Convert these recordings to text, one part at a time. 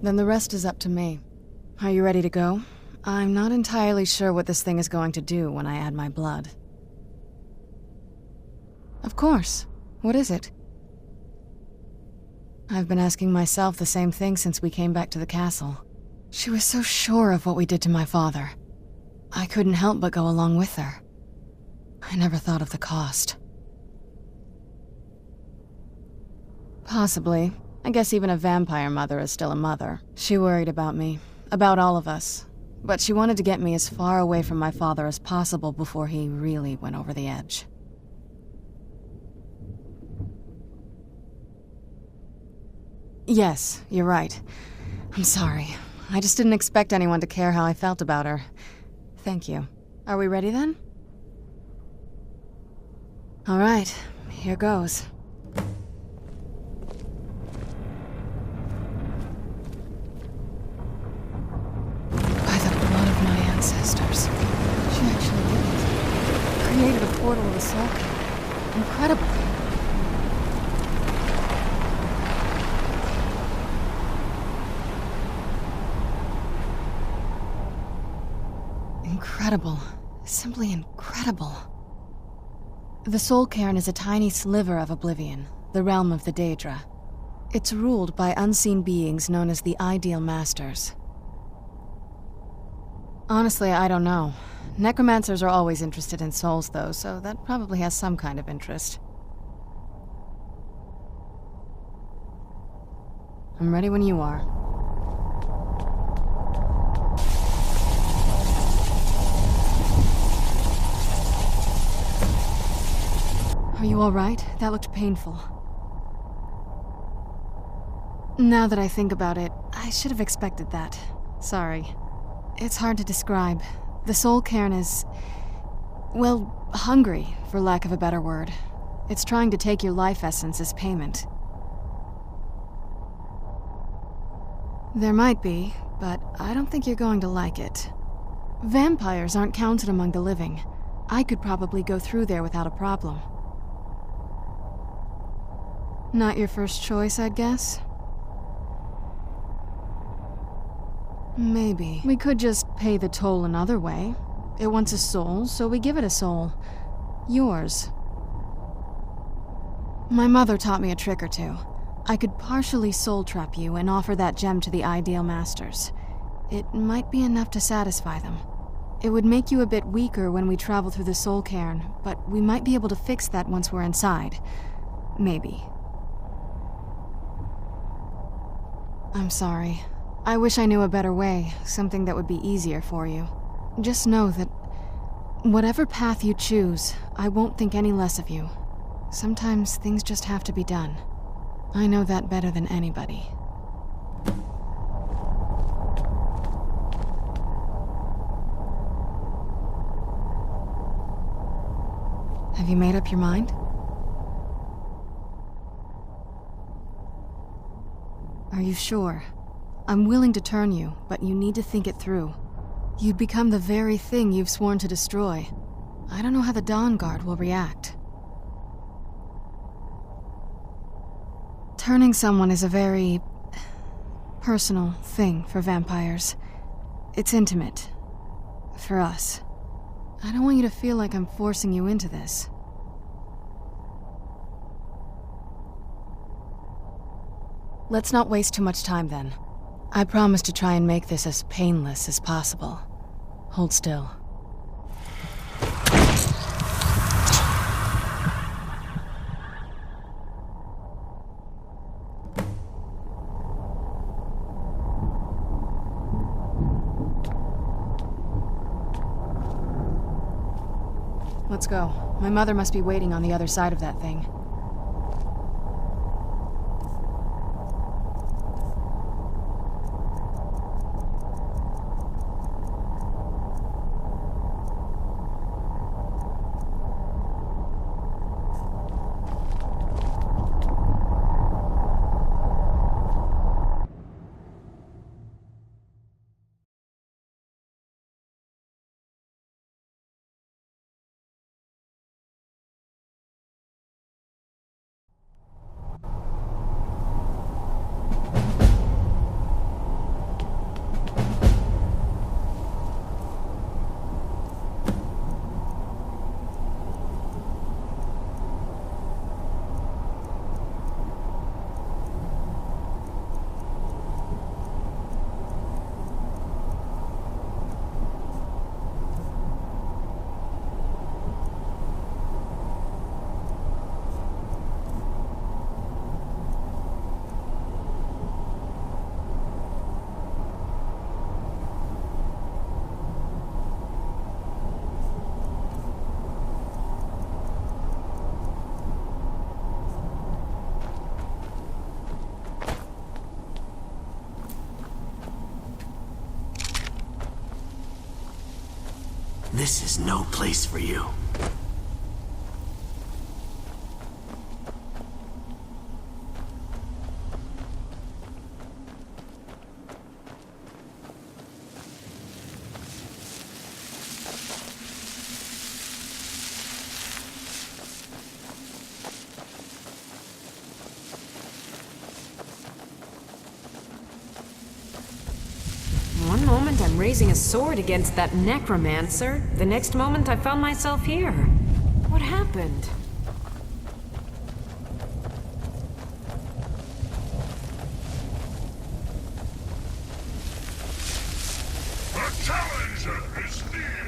Then the rest is up to me. Are you ready to go? I'm not entirely sure what this thing is going to do when I add my blood. Of course. What is it? I've been asking myself the same thing since we came back to the castle. She was so sure of what we did to my father. I couldn't help but go along with her. I never thought of the cost. Possibly. I guess even a vampire mother is still a mother. She worried about me, about all of us. But she wanted to get me as far away from my father as possible before he really went over the edge. Yes, you're right. I'm sorry. I just didn't expect anyone to care how I felt about her. Thank you. Are we ready then? All right, here goes. By the blood of my ancestors. She actually did it. Created a portal of the soul. Incredible. Incredible. Simply incredible. The Soul Cairn is a tiny sliver of Oblivion, the realm of the Daedra. It's ruled by unseen beings known as the Ideal Masters. Honestly, I don't know. Necromancers are always interested in souls, though, so that probably has some kind of interest. I'm ready when you are. Are you all right? That looked painful. Now that I think about it, I should have expected that. Sorry. It's hard to describe. The Soul Cairn is... well, hungry, for lack of a better word. It's trying to take your life essence as payment. There might be, but I don't think you're going to like it. Vampires aren't counted among the living. I could probably go through there without a problem. Not your first choice, I'd guess? Maybe. We could just pay the toll another way. It wants a soul, so we give it a soul. Yours. My mother taught me a trick or two. I could partially soul trap you and offer that gem to the Ideal Masters. It might be enough to satisfy them. It would make you a bit weaker when we travel through the Soul Cairn, but we might be able to fix that once we're inside. Maybe. I'm sorry. I wish I knew a better way, something that would be easier for you. Just know that whatever path you choose, I won't think any less of you. Sometimes things just have to be done. I know that better than anybody. Have you made up your mind? Are you sure? I'm willing to turn you, but you need to think it through. You'd become the very thing you've sworn to destroy. I don't know how the Dawn Guard will react. Turning someone is a very... personal thing for vampires. It's intimate. For us. I don't want you to feel like I'm forcing you into this. Let's not waste too much time then. I promise to try and make this as painless as possible. Hold still. Let's go. My mother must be waiting on the other side of that thing. This is no place for you. One moment I'm raising a sword against that necromancer. The next moment I found myself here. What happened? The challenger is near!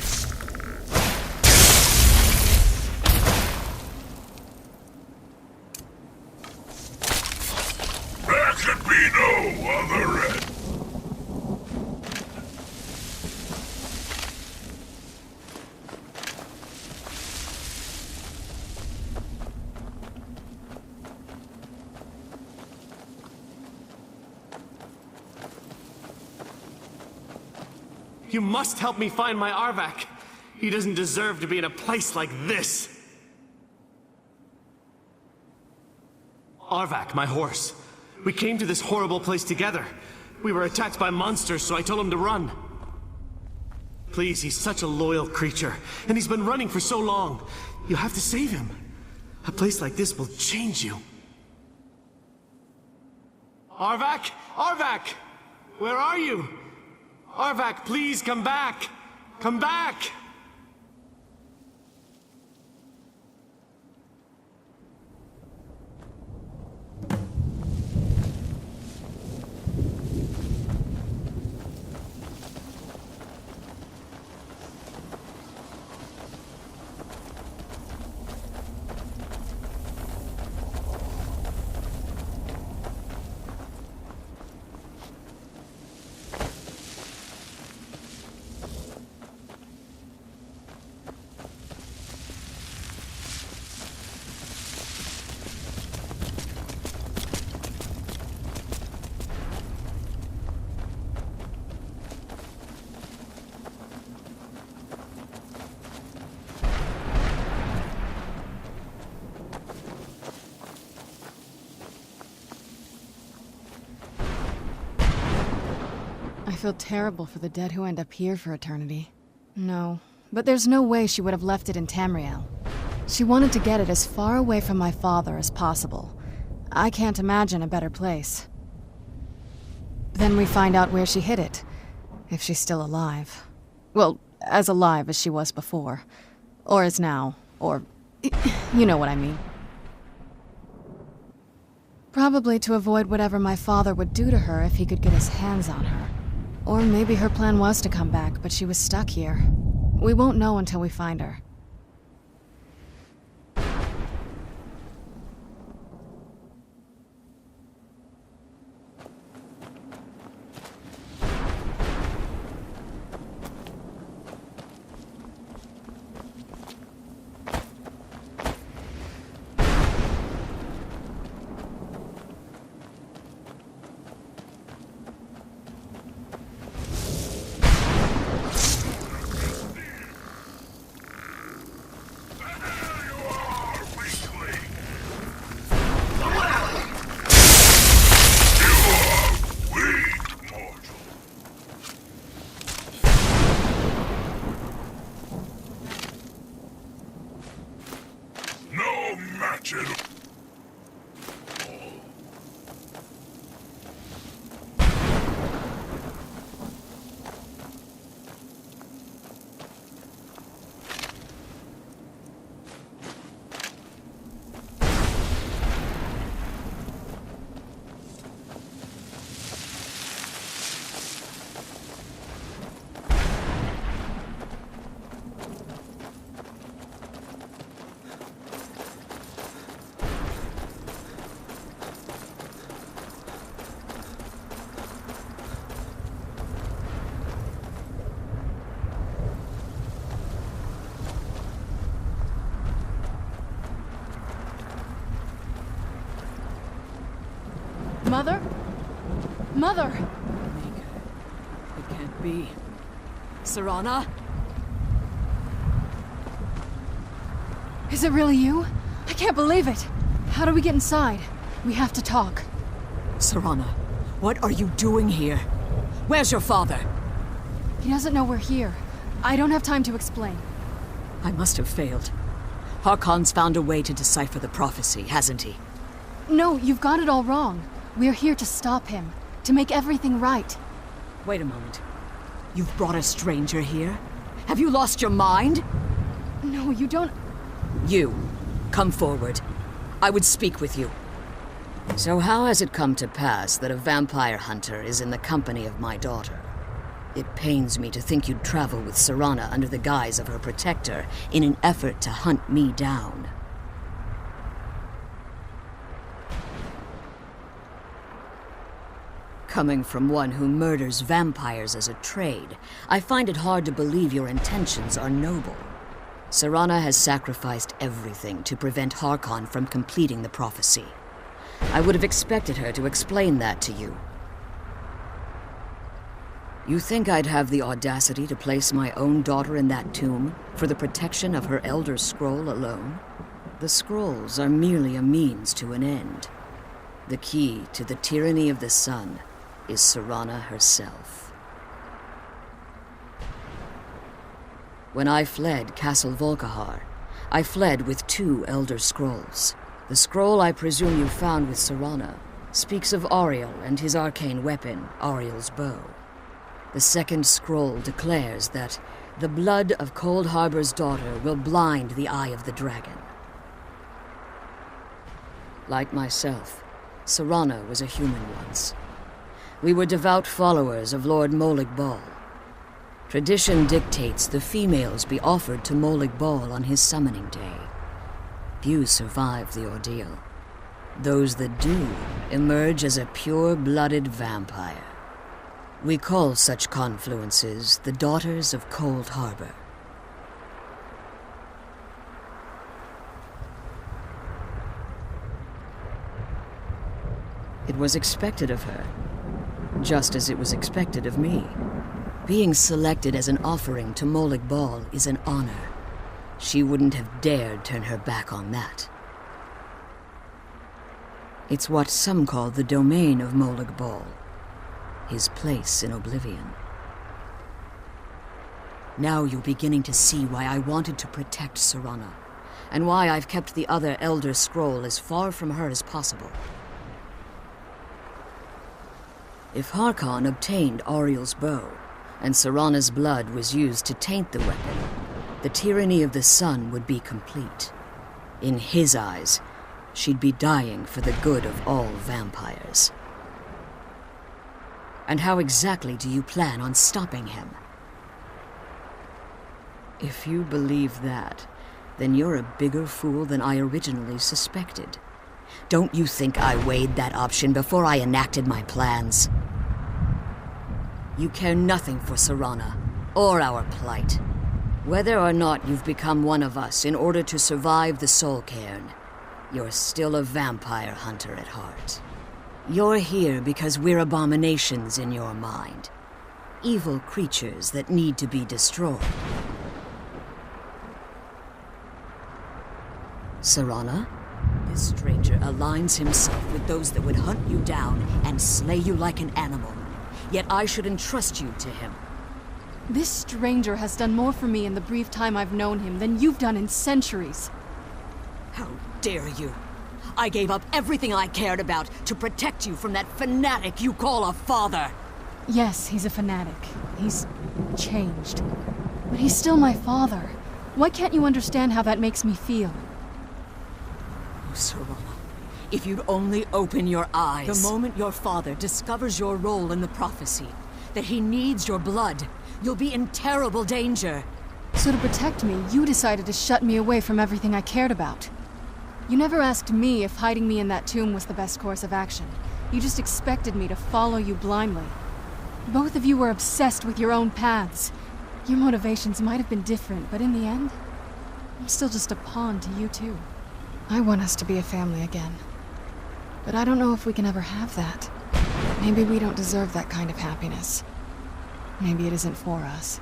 There could be no other end! You must help me find my Arvak. He doesn't deserve to be in a place like this. Arvak, my horse. We came to this horrible place together. We were attacked by monsters, so I told him to run. Please, he's such a loyal creature, and he's been running for so long. You have to save him. A place like this will change you. Arvak? Arvak! Where are you? Arvak, please come back! Come back! I feel terrible for the dead who end up here for eternity. No, but there's no way she would have left it in Tamriel. She wanted to get it as far away from my father as possible. I can't imagine a better place. Then we find out where she hid it, if she's still alive. Well, as alive as she was before. Or is now, or... you know what I mean. Probably to avoid whatever my father would do to her if he could get his hands on her. Or maybe her plan was to come back, but she was stuck here. We won't know until we find her. Mother? Mother! It can't be. Serana? Is it really you? I can't believe it! How do we get inside? We have to talk. Serana, what are you doing here? Where's your father? He doesn't know we're here. I don't have time to explain. I must have failed. Harkon's found a way to decipher the prophecy, hasn't he? No, you've got it all wrong. We're here to stop him. To make everything right. Wait a moment. You've brought a stranger here? Have you lost your mind? No, you don't... You, come forward. I would speak with you. So how has it come to pass that a vampire hunter is in the company of my daughter? It pains me to think you'd travel with Serana under the guise of her protector in an effort to hunt me down. Coming from one who murders vampires as a trade, I find it hard to believe your intentions are noble. Serana has sacrificed everything to prevent Harkon from completing the prophecy. I would have expected her to explain that to you. You think I'd have the audacity to place my own daughter in that tomb for the protection of her Elder Scroll alone? The scrolls are merely a means to an end. The key to the tyranny of the sun is Serana herself. When I fled Castle Volkihar, I fled with 2 Elder Scrolls. The scroll I presume you found with Serana speaks of Auriel and his arcane weapon, Auriel's bow. The second scroll declares that the blood of Cold Harbor's daughter will blind the eye of the dragon. Like myself, Serana was a human once. We were devout followers of Lord Molig Bal. Tradition dictates the females be offered to Molig Bal on his summoning day. Few survive the ordeal. Those that do emerge as a pure-blooded vampire. We call such confluences the Daughters of Cold Harbor. It was expected of her, just as it was expected of me. Being selected as an offering to Molig Bal is an honor. She wouldn't have dared turn her back on that. It's what some call the domain of Molig Bal, his place in oblivion. Now you're beginning to see why I wanted to protect Serana, and why I've kept the other Elder Scroll as far from her as possible. If Harkon obtained Auriel's bow, and Serana's blood was used to taint the weapon, the tyranny of the sun would be complete. In his eyes, she'd be dying for the good of all vampires. And how exactly do you plan on stopping him? If you believe that, then you're a bigger fool than I originally suspected. Don't you think I weighed that option before I enacted my plans? You care nothing for Serana, or our plight. Whether or not you've become one of us in order to survive the Soul Cairn, you're still a vampire hunter at heart. You're here because we're abominations in your mind. Evil creatures that need to be destroyed. Serana? This stranger aligns himself with those that would hunt you down and slay you like an animal. Yet I should entrust you to him. This stranger has done more for me in the brief time I've known him than you've done in centuries. How dare you! I gave up everything I cared about to protect you from that fanatic you call a father! Yes, he's a fanatic. He's changed. But he's still my father. Why can't you understand how that makes me feel? Oh, Serana, if you'd only open your eyes. The moment your father discovers your role in the prophecy, that he needs your blood, you'll be in terrible danger. So to protect me, you decided to shut me away from everything I cared about. You never asked me if hiding me in that tomb was the best course of action. You just expected me to follow you blindly. Both of you were obsessed with your own paths. Your motivations might have been different, but in the end, I'm still just a pawn to you two. I want us to be a family again. But I don't know if we can ever have that. Maybe we don't deserve that kind of happiness. Maybe it isn't for us.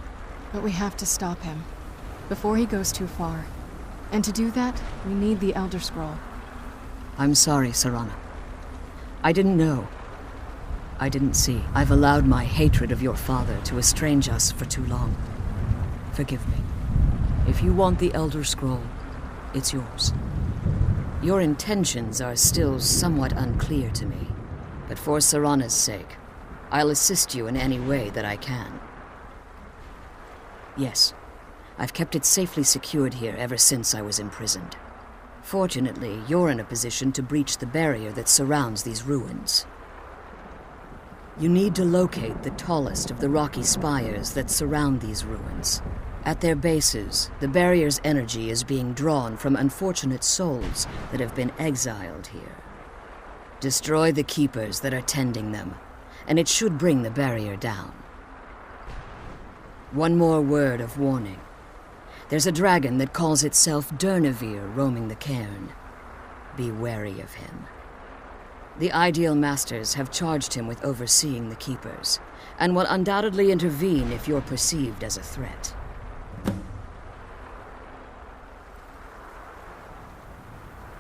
But we have to stop him, before he goes too far. And to do that, we need the Elder Scroll. I'm sorry, Serana. I didn't know. I didn't see. I've allowed my hatred of your father to estrange us for too long. Forgive me. If you want the Elder Scroll, it's yours. Your intentions are still somewhat unclear to me, but for Serana's sake, I'll assist you in any way that I can. Yes, I've kept it safely secured here ever since I was imprisoned. Fortunately, you're in a position to breach the barrier that surrounds these ruins. You need to locate the tallest of the rocky spires that surround these ruins. At their bases, the barrier's energy is being drawn from unfortunate souls that have been exiled here. Destroy the keepers that are tending them, and it should bring the barrier down. One more word of warning. There's a dragon that calls itself Durnevere roaming the cairn. Be wary of him. The Ideal Masters have charged him with overseeing the keepers, and will undoubtedly intervene if you're perceived as a threat.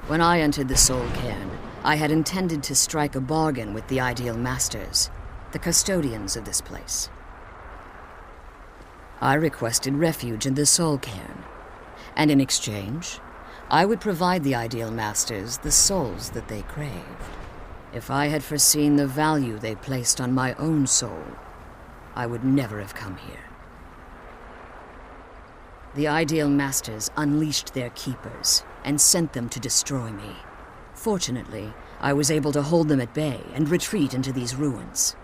When I entered the Soul Cairn, I had intended to strike a bargain with the Ideal Masters, the custodians of this place. I requested refuge in the Soul Cairn, and in exchange, I would provide the Ideal Masters the souls that they craved. If I had foreseen the value they placed on my own soul, I would never have come here. The Ideal Masters unleashed their keepers and sent them to destroy me. Fortunately, I was able to hold them at bay and retreat into these ruins.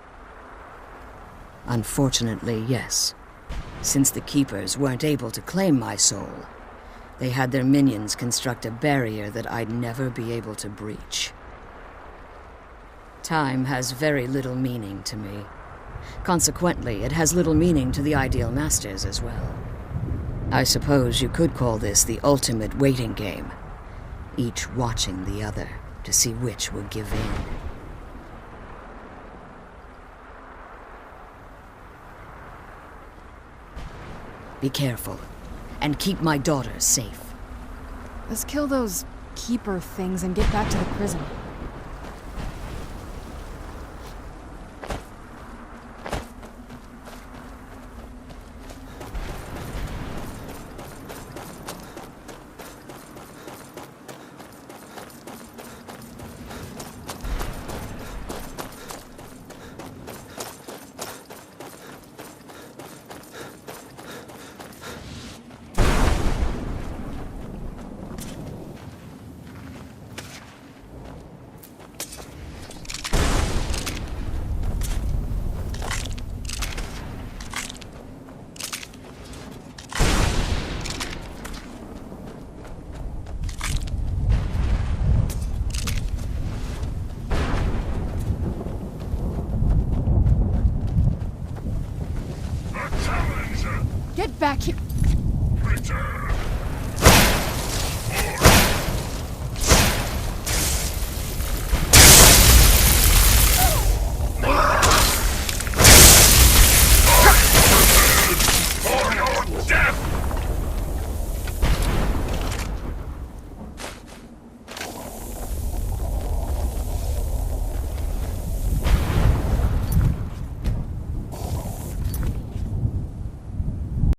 Unfortunately, yes. Since the keepers weren't able to claim my soul, they had their minions construct a barrier that I'd never be able to breach. Time has very little meaning to me. Consequently, it has little meaning to the Ideal Masters as well. I suppose you could call this the ultimate waiting game, each watching the other to see which will give in. Be careful, and keep my daughter safe. Let's kill those keeper things and get back to the prison. A challenger! Get back here! Return!